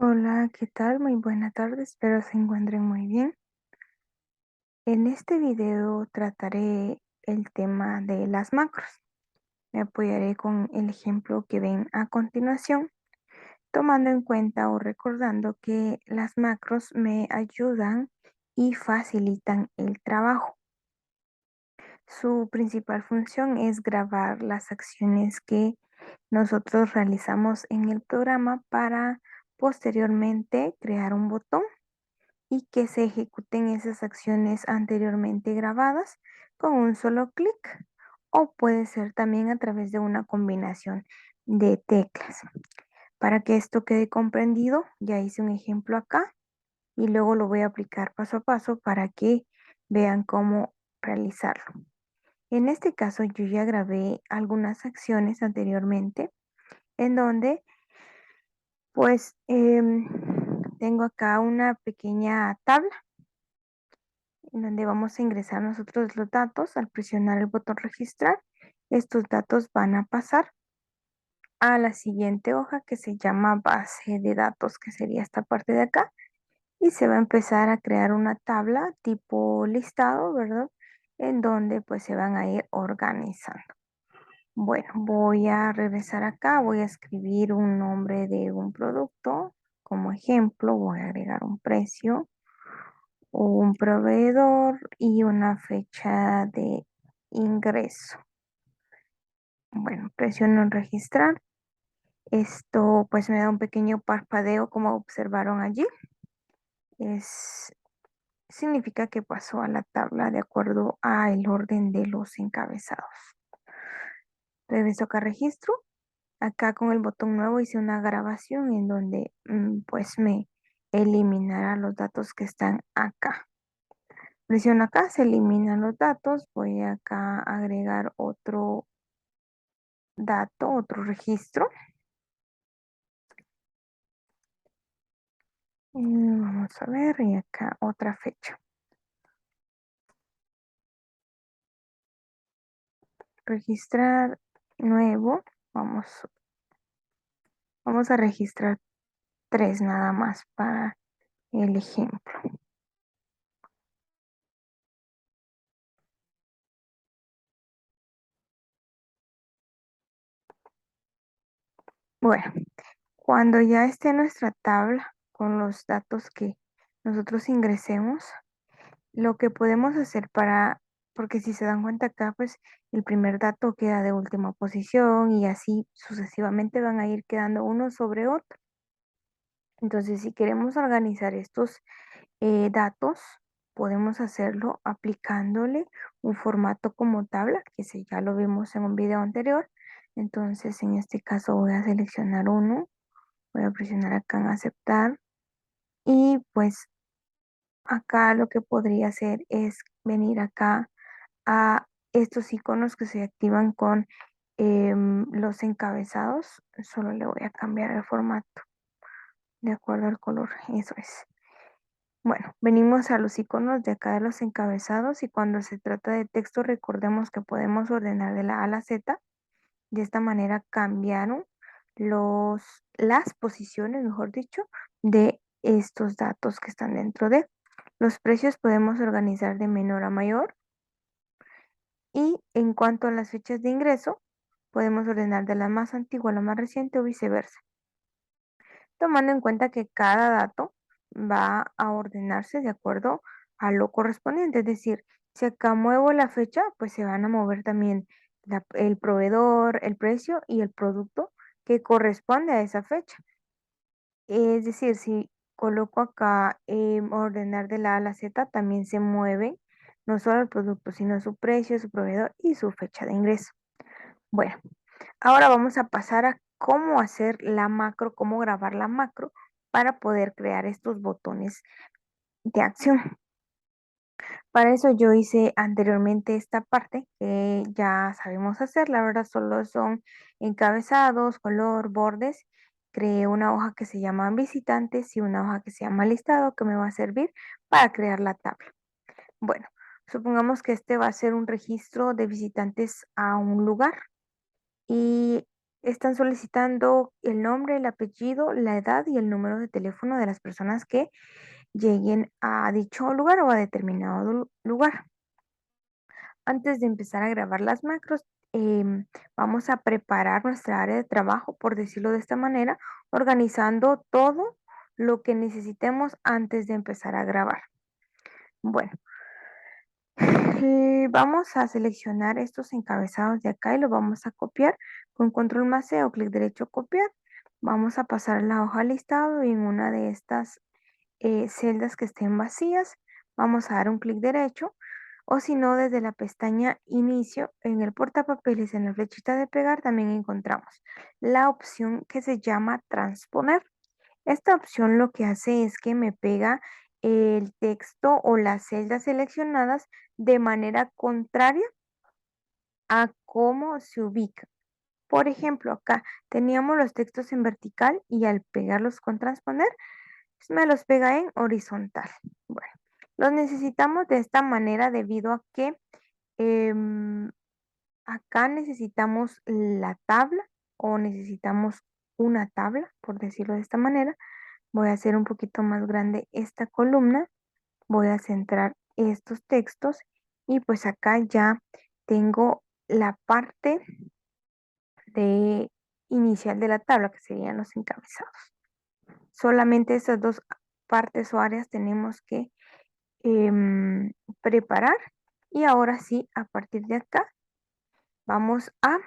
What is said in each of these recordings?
Hola, ¿qué tal? Muy buena tarde, espero se encuentren muy bien. En este video trataré el tema de las macros. Me apoyaré con el ejemplo que ven a continuación, tomando en cuenta o recordando que las macros me ayudan y facilitan el trabajo. Su principal función es grabar las acciones que nosotros realizamos en el programa para posteriormente crear un botón y que se ejecuten esas acciones anteriormente grabadas con un solo clic, o puede ser también a través de una combinación de teclas. Para que esto quede comprendido, ya hice un ejemplo acá y luego lo voy a aplicar paso a paso para que vean cómo realizarlo. En este caso yo ya grabé algunas acciones anteriormente en donde tengo acá una pequeña tabla en donde vamos a ingresar nosotros los datos. Al presionar el botón registrar, estos datos van a pasar a la siguiente hoja que se llama base de datos, que sería esta parte de acá, y se va a empezar a crear una tabla tipo listado, ¿verdad? En donde pues se van a ir organizando. Bueno, voy a regresar acá, voy a escribir un nombre de un producto. Como ejemplo, voy a agregar un precio, un proveedor y una fecha de ingreso. Bueno, presiono en registrar. Esto pues me da un pequeño parpadeo como observaron allí. Es, significa que pasó a la tabla de acuerdo al orden de los encabezados. Regreso acá a registro. Acá con el botón nuevo hice una grabación en donde pues me eliminará los datos que están acá. Presiono acá, se eliminan los datos. Voy acá a agregar otro dato, otro registro. Vamos a ver, y acá otra fecha. Registrar nuevo. Vamos, vamos a registrar 3 nada más para el ejemplo. Bueno, cuando ya esté nuestra tabla con los datos que nosotros ingresemos, lo que podemos hacer porque si se dan cuenta acá, pues el primer dato queda de última posición y así sucesivamente van a ir quedando uno sobre otro. Entonces, si queremos organizar estos datos, podemos hacerlo aplicándole un formato como tabla, que si ya lo vimos en un video anterior. Entonces, en este caso voy a seleccionar uno, voy a presionar acá en aceptar y pues acá lo que podría hacer es venir acá a estos iconos que se activan con los encabezados. Solo le voy a cambiar el formato de acuerdo al color, eso es. Bueno, venimos a los iconos de acá de los encabezados y cuando se trata de texto recordemos que podemos ordenar de la A a la Z. De esta manera cambiaron las posiciones, mejor dicho, de estos datos que están dentro de. Los precios podemos organizar de menor a mayor y en cuanto a las fechas de ingreso, podemos ordenar de la más antigua a la más reciente o viceversa, tomando en cuenta que cada dato va a ordenarse de acuerdo a lo correspondiente. Es decir, si acá muevo la fecha, pues se van a mover también el proveedor, el precio y el producto que corresponde a esa fecha. Es decir, si coloco acá ordenar de la A a la Z, también se mueven no solo el producto, sino su precio, su proveedor y su fecha de ingreso. Bueno, ahora vamos a pasar a cómo hacer la macro, cómo grabar la macro para poder crear estos botones de acción. Para eso yo hice anteriormente esta parte que ya sabemos hacer, la verdad solo son encabezados, color, bordes. Creé una hoja que se llama visitantes y una hoja que se llama listado que me va a servir para crear la tabla. Bueno, supongamos que este va a ser un registro de visitantes a un lugar y Están solicitando el nombre, el apellido, la edad y el número de teléfono de las personas que lleguen a dicho lugar o a determinado lugar. Antes de empezar a grabar las macros, vamos a preparar nuestra área de trabajo, por decirlo de esta manera, organizando todo lo que necesitemos antes de empezar a grabar. Bueno, vamos a seleccionar estos encabezados de acá y los vamos a copiar con control más C o clic derecho copiar. Vamos a pasar la hoja al listado y en una de estas celdas que estén vacías, vamos a dar un clic derecho o si no, desde la pestaña Inicio, en el portapapeles, en la flechita de pegar, también encontramos la opción que se llama Transponer. Esta opción lo que hace es que me pega el texto o las celdas seleccionadas de manera contraria a cómo se ubica. Por ejemplo, acá teníamos los textos en vertical y al pegarlos con transponer, pues, me los pega en horizontal. Bueno, los necesitamos de esta manera debido a que em, acá necesitamos la tabla o necesitamos una tabla, por decirlo de esta manera. Voy a hacer un poquito más grande esta columna, voy a centrar estos textos y pues acá ya tengo la parte de inicial de la tabla que serían los encabezados. Solamente esas dos partes o áreas tenemos que preparar y ahora sí, a partir de acá vamos a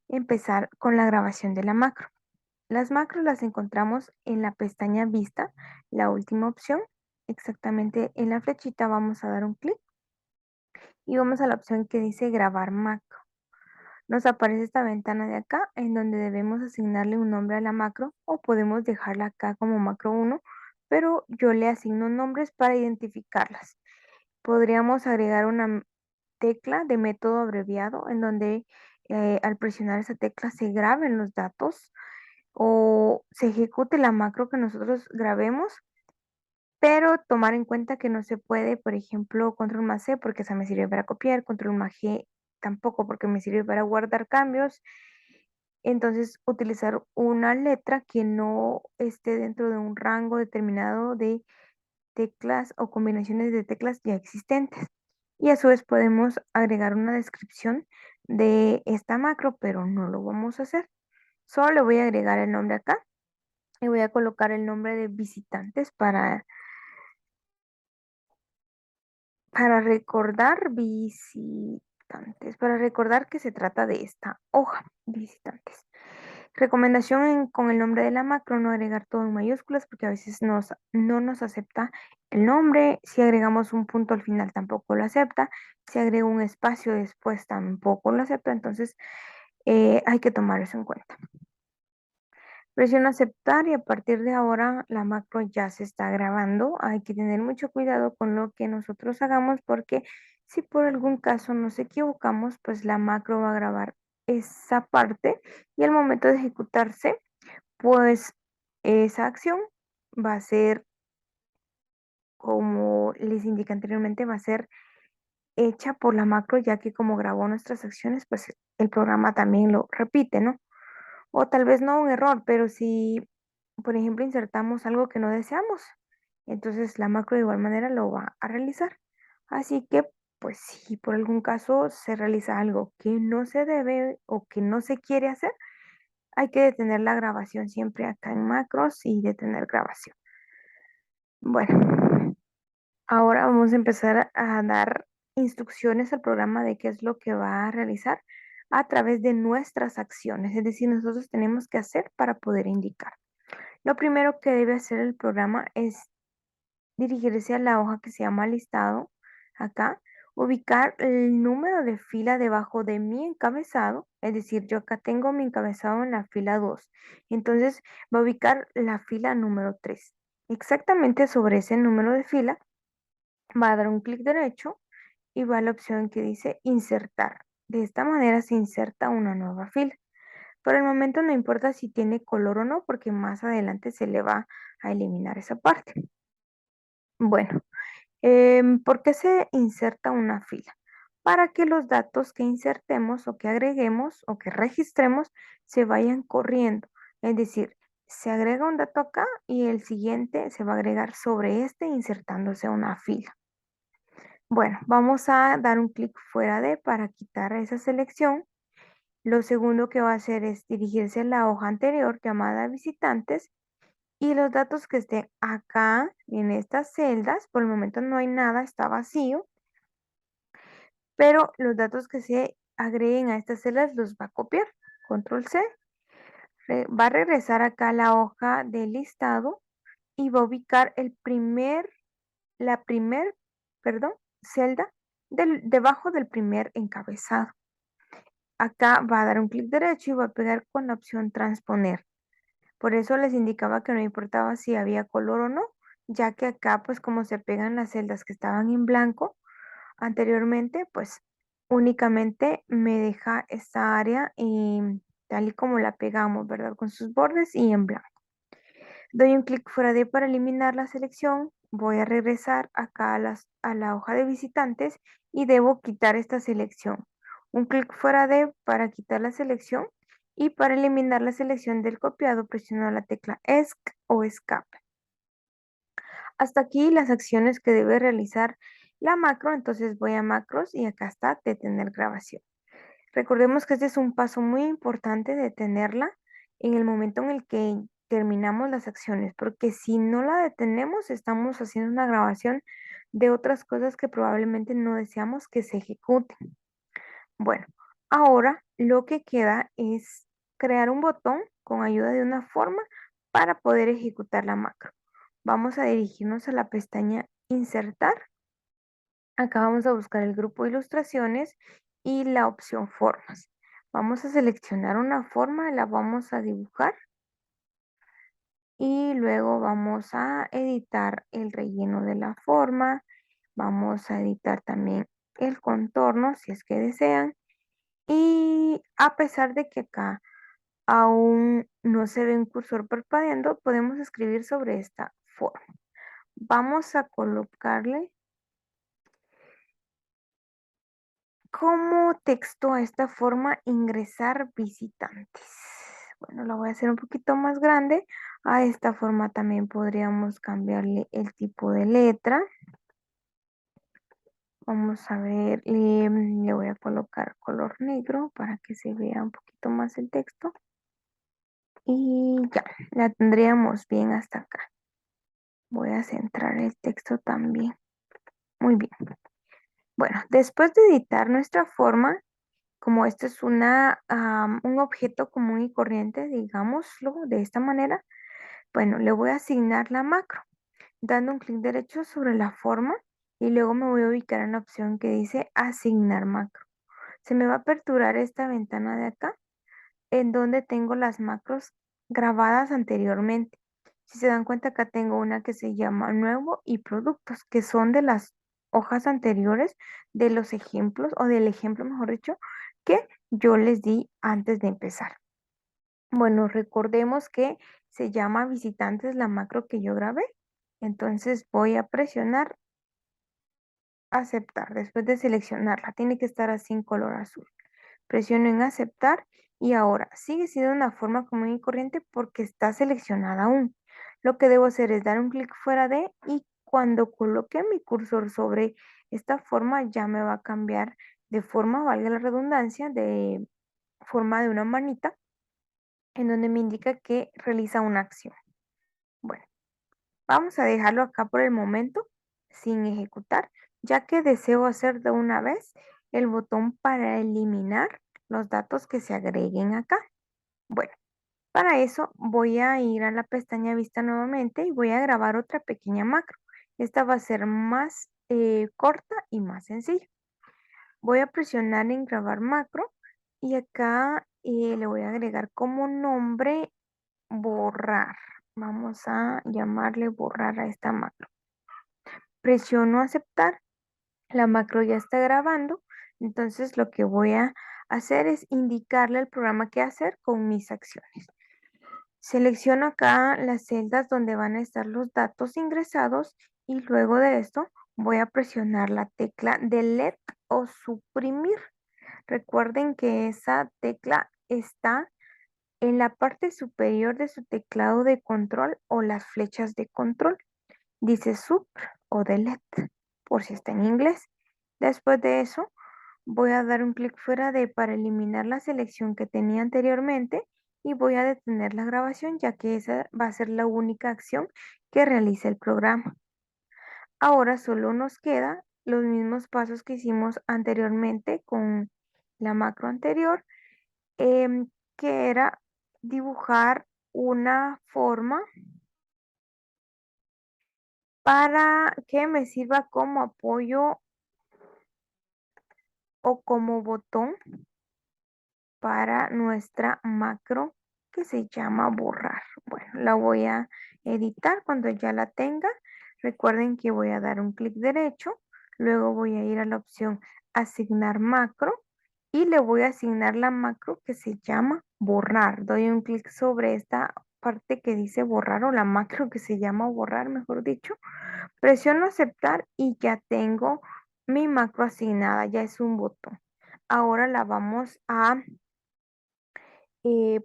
empezar con la grabación de la macro. Las macros las encontramos en la pestaña Vista, la última opción. Exactamente en la flechita vamos a dar un clic y vamos a la opción que dice grabar macro. Nos aparece esta ventana de acá en donde debemos asignarle un nombre a la macro o podemos dejarla acá como macro 1, pero yo le asigno nombres para identificarlas. Podríamos agregar una tecla de método abreviado en donde al presionar esa tecla se graben los datos o se ejecute la macro que nosotros grabemos, pero tomar en cuenta que no se puede, por ejemplo, control más C porque esa me sirve para copiar, control más G tampoco porque me sirve para guardar cambios. Entonces, utilizar una letra que no esté dentro de un rango determinado de teclas o combinaciones de teclas ya existentes. Y a su vez podemos agregar una descripción de esta macro, pero no lo vamos a hacer. Solo le voy a agregar el nombre acá y voy a colocar el nombre de visitantes para recordar para recordar que se trata de esta hoja, visitantes. Recomendación con el nombre de la macro, no agregar todo en mayúsculas porque a veces no nos acepta el nombre. Si agregamos un punto al final tampoco lo acepta. Si agrego un espacio después tampoco lo acepta. Entonces hay que tomar eso en cuenta. Presiono aceptar y a partir de ahora la macro ya se está grabando. Hay que tener mucho cuidado con lo que nosotros hagamos porque si por algún caso nos equivocamos, pues la macro va a grabar esa parte y al momento de ejecutarse, pues esa acción va a ser, como les indiqué anteriormente, va a ser hecha por la macro ya que como grabó nuestras acciones, pues el programa también lo repite, ¿no? O tal vez no un error, pero si, por ejemplo, insertamos algo que no deseamos, entonces la macro de igual manera lo va a realizar. Así que, pues si por algún caso se realiza algo que no se debe o que no se quiere hacer, hay que detener la grabación siempre acá en macros y detener grabación. Bueno, ahora vamos a empezar a dar instrucciones al programa de qué es lo que va a realizar a través de nuestras acciones, es decir, nosotros tenemos que hacer para poder indicar. Lo primero que debe hacer el programa es dirigirse a la hoja que se llama listado, acá, ubicar el número de fila debajo de mi encabezado, es decir, yo acá tengo mi encabezado en la fila 2, entonces va a ubicar la fila número 3. Exactamente sobre ese número de fila va a dar un clic derecho y va a la opción que dice insertar. De esta manera se inserta una nueva fila. Por el momento no importa si tiene color o no, porque más adelante se le va a eliminar esa parte. Bueno, ¿por qué se inserta una fila? para que los datos que insertemos o que agreguemos o que registremos se vayan corriendo. Es decir, se agrega un dato acá y el siguiente se va a agregar sobre este insertándose una fila. Bueno, vamos a dar un clic fuera de para quitar esa selección. Lo segundo que va a hacer es dirigirse a la hoja anterior llamada visitantes y los datos que estén acá en estas celdas, por el momento no hay nada, está vacío, pero los datos que se agreguen a estas celdas los va a copiar. Control C. Va a regresar acá a la hoja del listado y va a ubicar la primer, perdón, celda debajo del primer encabezado. Acá va a dar un clic derecho y va a pegar con la opción transponer. Por eso les indicaba que no importaba si había color o no, ya que acá, pues como se pegan las celdas que estaban en blanco anteriormente, pues únicamente me deja esta área tal y como la pegamos, ¿verdad? Con sus bordes y en blanco. Doy un clic fuera de para eliminar la selección. Voy a regresar acá a la hoja de visitantes y debo quitar esta selección. Un clic fuera de para quitar la selección y para eliminar la selección del copiado presiono la tecla ESC o Escape. Hasta aquí las acciones que debe realizar la macro, entonces voy a macros y acá está detener grabación. Recordemos que este es un paso muy importante de tenerla en el momento en el que terminamos las acciones, porque si no la detenemos, estamos haciendo una grabación de otras cosas que probablemente no deseamos que se ejecuten. Bueno, ahora lo que queda es crear un botón con ayuda de una forma para poder ejecutar la macro. Vamos a dirigirnos a la pestaña Insertar. Acá vamos a buscar el grupo Ilustraciones y la opción Formas. Vamos a seleccionar una forma, la vamos a dibujar y luego vamos a editar el relleno de la forma. Vamos a editar también el contorno si es que desean. Y a pesar de que acá aún no se ve un cursor parpadeando, podemos escribir sobre esta forma. Vamos a colocarle como texto a esta forma ingresar visitantes. Bueno, la voy a hacer un poquito más grande. A esta forma también podríamos cambiarle el tipo de letra. Vamos a ver, le voy a colocar color negro para que se vea un poquito más el texto. Y ya, la tendríamos bien hasta acá. Voy a centrar el texto también. Muy bien. Bueno, después de editar nuestra forma, como este es un objeto común y corriente, digámoslo de esta manera, bueno, le voy a asignar la macro, dando un clic derecho sobre la forma y luego me voy a ubicar en la opción que dice asignar macro. Se me va a aperturar esta ventana de acá, en donde tengo las macros grabadas anteriormente. Si se dan cuenta, acá tengo una que se llama nuevo y productos, que son de las hojas anteriores de los ejemplos, o del ejemplo, mejor dicho, que yo les di antes de empezar. Bueno, recordemos que se llama visitantes la macro que yo grabé. Entonces voy a presionar aceptar después de seleccionarla. Tiene que estar así en color azul. Presiono en aceptar y ahora sigue siendo una forma común y corriente porque está seleccionada aún. Lo que debo hacer es dar un clic fuera de y cuando coloque mi cursor sobre esta forma ya me va a cambiar de forma, valga la redundancia, de forma de una manita en donde me indica que realiza una acción. Bueno, vamos a dejarlo acá por el momento sin ejecutar, ya que deseo hacer de una vez el botón para eliminar los datos que se agreguen acá. Bueno, para eso voy a ir a la pestaña Vista nuevamente y voy a grabar otra pequeña macro. Esta va a ser más corta y más sencilla. Voy a presionar en grabar macro y acá le voy a agregar como nombre borrar. Vamos a llamarle borrar a esta macro. Presiono aceptar. La macro ya está grabando. Entonces lo que voy a hacer es indicarle al programa qué hacer con mis acciones. Selecciono acá las celdas donde van a estar los datos ingresados y luego de esto voy a presionar la tecla Delete o suprimir. Recuerden que esa tecla está en la parte superior de su teclado de control o las flechas de control. Dice sub o delete, por si está en inglés. Después de eso, voy a dar un clic fuera de para eliminar la selección que tenía anteriormente y voy a detener la grabación ya que esa va a ser la única acción que realice el programa. Ahora solo nos queda los mismos pasos que hicimos anteriormente con la macro anterior, que era dibujar una forma para que me sirva como apoyo o como botón para nuestra macro que se llama borrar. Bueno, la voy a editar cuando ya la tenga. Recuerden que voy a dar un clic derecho, luego voy a ir a la opción asignar macro y le voy a asignar la macro que se llama borrar. Doy un clic sobre esta parte que dice borrar o la macro que se llama borrar, mejor dicho. Presiono aceptar y ya tengo mi macro asignada, ya es un botón. Ahora la vamos a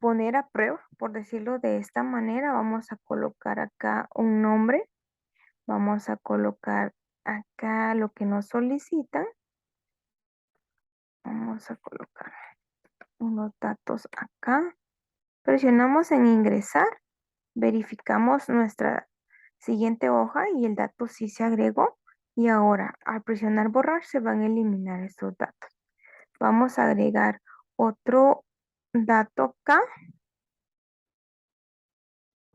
poner a prueba, por decirlo de esta manera. Vamos a colocar acá un nombre, vamos a colocar acá lo que nos solicitan, vamos a colocar unos datos acá, presionamos en ingresar, verificamos nuestra siguiente hoja y el dato sí se agregó y ahora al presionar borrar se van a eliminar estos datos. Vamos a agregar otro dato acá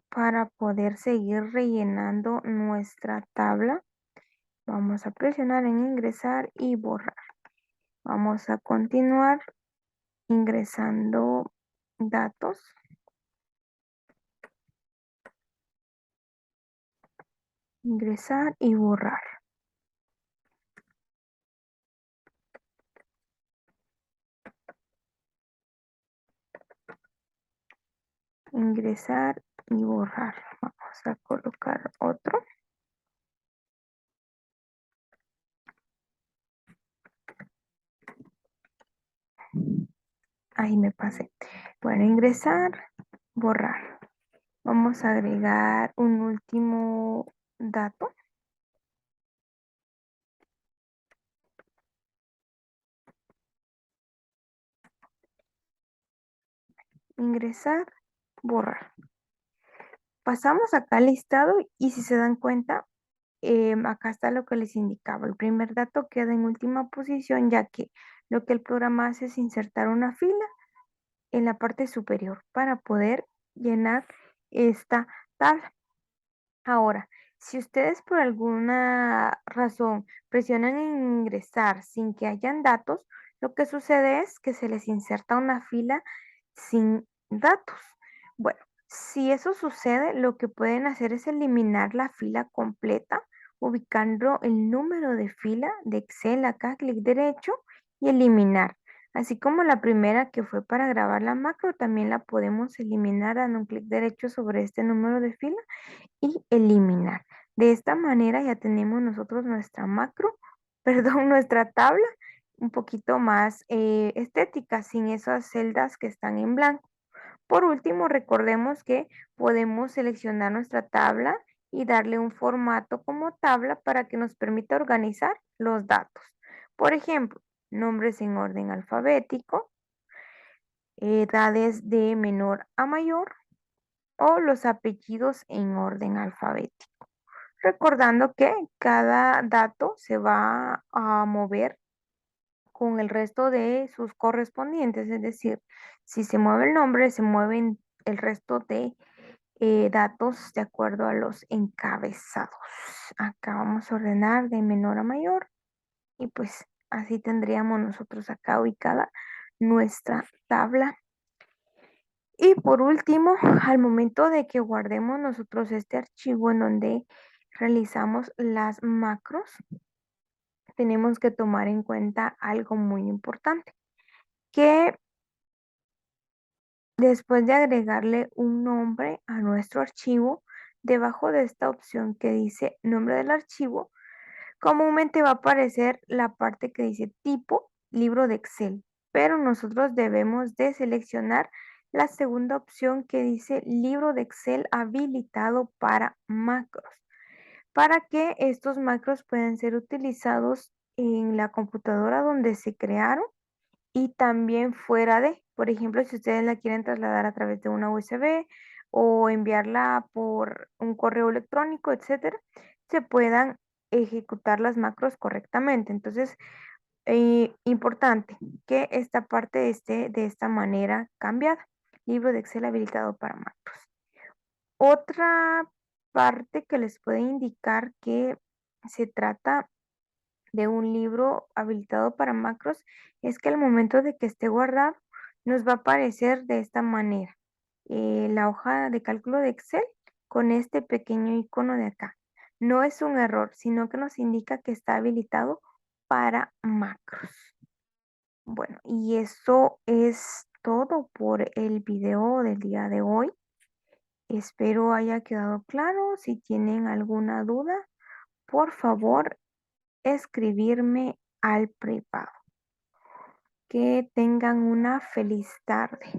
para poder seguir rellenando nuestra tabla. Vamos a presionar en ingresar y borrar. Vamos a continuar ingresando datos. Ingresar y borrar. Ingresar y borrar. Vamos a colocar otro. Ahí me pasé. Bueno, ingresar, borrar. Vamos a agregar un último dato. Ingresar, borrar. Pasamos acá al listado y si se dan cuenta, acá está lo que les indicaba. El primer dato queda en última posición ya que lo que el programa hace es insertar una fila en la parte superior para poder llenar esta tabla. Ahora, si ustedes por alguna razón presionan en ingresar sin que hayan datos, lo que sucede es que se les inserta una fila sin datos. Bueno, si eso sucede, lo que pueden hacer es eliminar la fila completa, ubicando el número de fila de Excel acá, clic derecho y eliminar. Así como la primera que fue para grabar la macro, también la podemos eliminar dando un clic derecho sobre este número de fila y eliminar. De esta manera ya tenemos nosotros nuestra macro, perdón, nuestra tabla un poquito más estética, sin esas celdas que están en blanco. Por último, recordemos que podemos seleccionar nuestra tabla y darle un formato como tabla para que nos permita organizar los datos. Por ejemplo, nombres en orden alfabético, edades de menor a mayor o los apellidos en orden alfabético. Recordando que cada dato se va a mover con el resto de sus correspondientes, es decir, si se mueve el nombre, se mueven el resto de datos de acuerdo a los encabezados. Acá vamos a ordenar de menor a mayor y pues así tendríamos nosotros acá ubicada nuestra tabla. Y por último, al momento de que guardemos nosotros este archivo en donde realizamos las macros, tenemos que tomar en cuenta algo muy importante, que después de agregarle un nombre a nuestro archivo, debajo de esta opción que dice nombre del archivo, comúnmente va a aparecer la parte que dice tipo libro de Excel, pero nosotros debemos de seleccionar la segunda opción que dice libro de Excel habilitado para macros, para que estos macros puedan ser utilizados en la computadora donde se crearon y también fuera de, por ejemplo, si ustedes la quieren trasladar a través de una USB o enviarla por un correo electrónico, etcétera, se puedan ejecutar las macros correctamente. Entonces, importante que esta parte esté de esta manera cambiada. Libro de Excel habilitado para macros. Otra parte que les puede indicar que se trata de un libro habilitado para macros es que al momento de que esté guardado nos va a aparecer de esta manera la hoja de cálculo de Excel con este pequeño icono de acá. No es un error, sino que nos indica que está habilitado para macros. Bueno, y eso es todo por el video del día de hoy. Espero haya quedado claro. Si tienen alguna duda, por favor, escribirme al privado. Que tengan una feliz tarde.